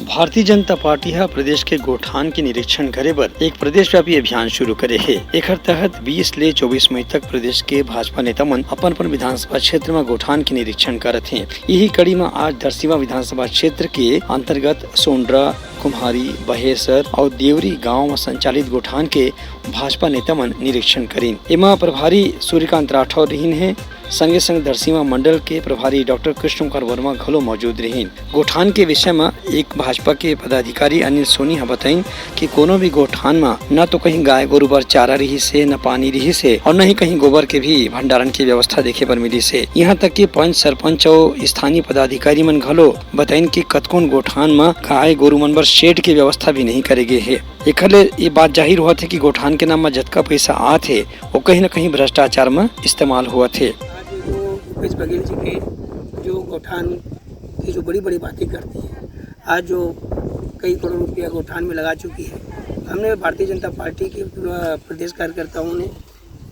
Bharatiya Janata party हा प्रदेश के गोठान के निरीक्षण करे बर एक प्रदेश व्यापी अभियान शुरू करे है। एकर तहत 20 ले 24 मई तक प्रदेश के भाजपा नेता मन अपन विधानसभा क्षेत्र में गोठान के निरीक्षण करत हैं। यही कड़ी में आज दरसिवा विधानसभा क्षेत्र के अंतर्गत सोंडरा, कुम्हारी, बहेसर और देवरी गांव में संचालित गोठान के भाजपा नेता मन निरीक्षण करीन। एमा प्रभारी सूर्यकांत राठौर रहीन है, संगे संग दरसिवा मंडल के प्रभारी डॉक्टर कृष्ण कुमार वर्मा घलो मौजूद रहीन। गोठान के विषय में एक भाजपा के पदाधिकारी अनिल सोनी हा बताइन कि कोनो भी गोठान में न तो कहीं गाय गोरु बर चारा रही से, न पानी रही से और न ही कहीं गोबर के भी भंडारण की व्यवस्था देखे पर मिली से। यहाँ तक कि पंच, सरपंच और स्थानीय पदाधिकारी मन घलो बताइन कि कतकोन गोठान में गाय गोरु मन बर शेड की व्यवस्था भी नहीं करे गे है। एकले ये बात जाहिर हुआ थे कि गोठान के नाम में जतका पैसा आते वो कहीं न कहीं भ्रष्टाचार में इस्तेमाल हुआ थे। भूपेश बघेल जी के जो गोठान की जो बड़ी बड़ी बातें करती है, आज जो कई करोड़ रुपया गोठान में लगा चुकी है, हमने भारतीय जनता पार्टी के प्रदेश कार्यकर्ताओं ने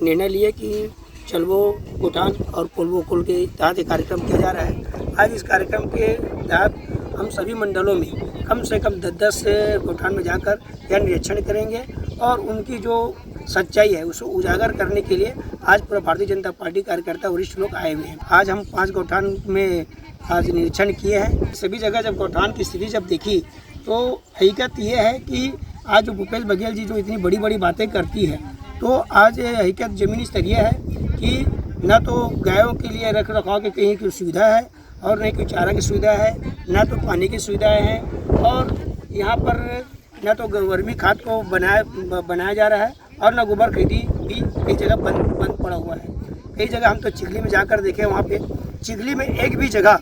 निर्णय लिया कि चलवो गोठान और कोलवो कुल के तहत एक कार्यक्रम किया जा रहा है। आज इस कार्यक्रम के तहत हम सभी मंडलों में कम से कम 10-10 गोठान में जाकर यह निरीक्षण करेंगे और उनकी जो सच्चाई है उसको उजागर करने के लिए आज पूरा भारतीय जनता पार्टी कार्यकर्ता वरिष्ठ लोग आए हुए हैं। आज हम 5 गोठान में आज निरीक्षण किए हैं। सभी जगह जब गोठान की स्थिति जब देखी तो हकीकत ये है कि आज जो भूपेश बघेल जी जो इतनी बड़ी बड़ी बातें करती है, तो आज हकीकत ज़मीनी स्तरीय है कि न तो गायों के लिए रख रखाव की कहीं की सुविधा है और न कोई चारा की सुविधा है, न तो पानी की सुविधाएँ हैं और यहाँ पर न तो वर्मी खाद को बनाया जा रहा है और न गोबर खरीदी भी कई जगह बंद पड़ा हुआ है। कई जगह हम तो चिखली में जाकर देखे, वहाँ पे चिखली में एक भी जगह,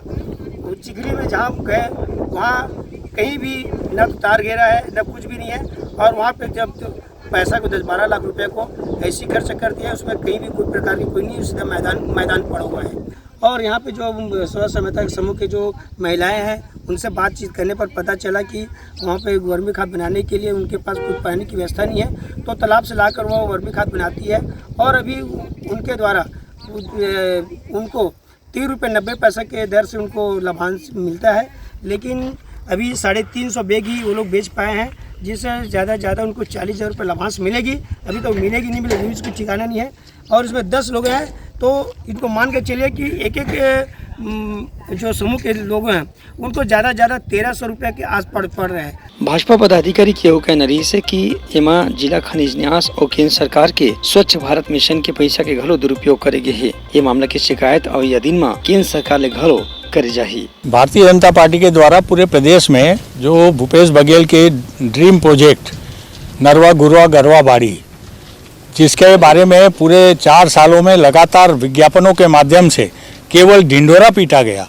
चिखली में जहाँ गए वहाँ कहीं भी न तो तार घेरा है न कुछ भी नहीं है और वहाँ पे जब तो पैसा को 10-12 लाख रुपए को ऐसी खर्च कर दिया, उसमें कहीं भी कोई प्रकार की कोई नहीं, सीधा मैदान पड़ा हुआ है। और यहाँ पे जो स्व सहायता समूह के जो महिलाएं हैं उनसे बातचीत करने पर पता चला कि वहाँ पे वर्मी खाद बनाने के लिए उनके पास कुछ पानी की व्यवस्था नहीं है, तो तालाब से लाकर वो वर्मी खाद बनाती है और अभी उनके द्वारा उनको 3 रुपये 90 पैसे के दर से उनको लाभांश मिलता है। लेकिन अभी 350 बैग ही वो लोग बेच पाए हैं, जिससे ज़्यादा उनको 40,000 रुपये लाभांश मिलेगी। अभी तो मिलेगी नहीं मिलेगी इसको ठिकाना नहीं है और इसमें 10 लोग हैं, तो इनको मान के चलिए कि एक जो समूह के लोग हैं उनको ज़्यादा 1300 रुपये के आस पड़ रहे हैं। भाजपा पदाधिकारी के कहना रही है कि एमा जिला खनिज न्यास और केंद्र सरकार के स्वच्छ भारत मिशन के पैसा के घलो दुरुपयोग करेगे है। ये मामला की शिकायत और यह दिन में केंद्र सरकार ले घलो करे जाही। भारतीय जनता पार्टी के द्वारा पूरे प्रदेश में जो भूपेश बघेल के ड्रीम प्रोजेक्ट नरवा गुरवा गरवा बाड़ी, जिसके बारे में पूरे 4 सालों में लगातार विज्ञापनों के माध्यम से केवल ढिंढोरा पीटा गया,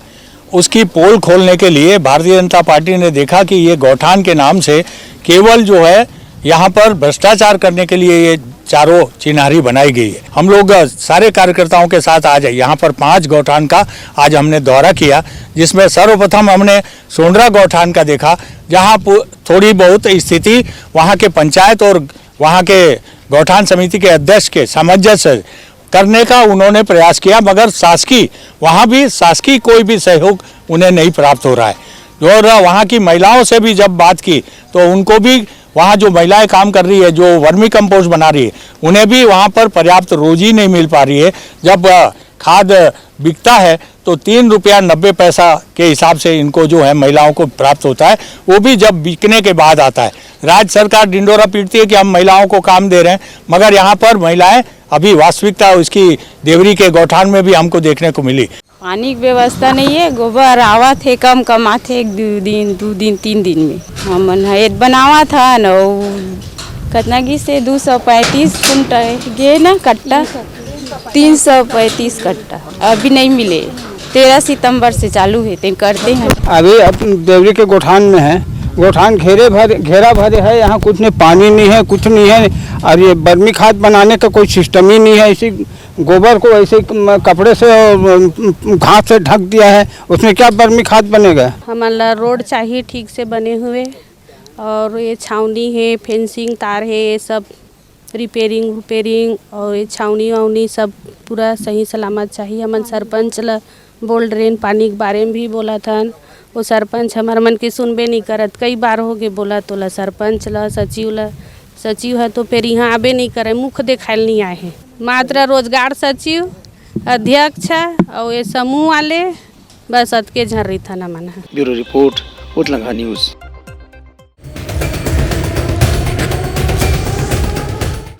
उसकी पोल खोलने के लिए भारतीय जनता पार्टी ने देखा कि ये गोठान के नाम से केवल जो है यहाँ पर भ्रष्टाचार करने के लिए ये चारों चिन्हारी बनाई गई है। हम लोग सारे कार्यकर्ताओं के साथ आज यहाँ पर 5 गोठान का आज हमने दौरा किया, जिसमें सर्वप्रथम हमने सोंडरा गोठान का देखा, जहाँ थोड़ी बहुत स्थिति वहाँ के पंचायत और वहाँ के गोठान समिति के अध्यक्ष के सामंजस्य करने का उन्होंने प्रयास किया, मगर शासकीय वहाँ भी शासकीय कोई भी सहयोग उन्हें नहीं प्राप्त हो रहा है। और वहाँ की महिलाओं से भी जब बात की तो उनको भी वहाँ जो महिलाएं काम कर रही है, जो वर्मी कंपोस्ट बना रही है, उन्हें भी वहाँ पर पर्याप्त रोजी नहीं मिल पा रही है। जब खाद बिकता है तो 3 रुपया 90 पैसा के हिसाब से इनको जो है महिलाओं को प्राप्त होता है, वो भी जब बिकने के बाद आता है। राज्य सरकार ढिंडोरा पीटती है कि हम महिलाओं को काम दे रहे हैं, मगर यहाँ पर महिलाएं अभी वास्तविकता उसकी देवरी के गोठान में भी हमको देखने को मिली। पानी की व्यवस्था नहीं है, गोबर आवा थे कम आते 1 दिन 2 दिन 3 दिन में हमन हेड बनावा था न कितना की से 235 कुंटल गे ना कट्टा 335 कट्टा अभी नहीं मिले। 13 सितंबर से चालू है, ते करते हैं। अभी देवरी के गोठान में है, गोठान घेरा भरे है, यहाँ कुछ नहीं, पानी नहीं है, कुछ नहीं है और ये वर्मी खाद बनाने का कोई सिस्टम ही नहीं है। इसी गोबर को ऐसे कपड़े से और घास से ढक दिया है, उसमें क्या वर्मी खाद बनेगा। हमारा रोड चाहिए ठीक से बने हुए और ये छावनी है, फेंसिंग तार है, ये सब रिपेयरिंग और ये छावनी वावनी सब पूरा सही सलामत चाहिए। हमन सरपंच ला बोल रहे पानी के बारे में भी बोला था, वो सरपंच हमारे मन की सुनबे नहीं करत। कई बार हो गए बोला तोला सरपंच ला सचिव है तो फिर यहाँ आबे नहीं करे, मुख देखायल नहीं आए हैं। मात्र रोजगार सचिव, अध्यक्ष और ये समूह वाले बस अतके झर्री था ना मन है। Bureau report, Utlangha news.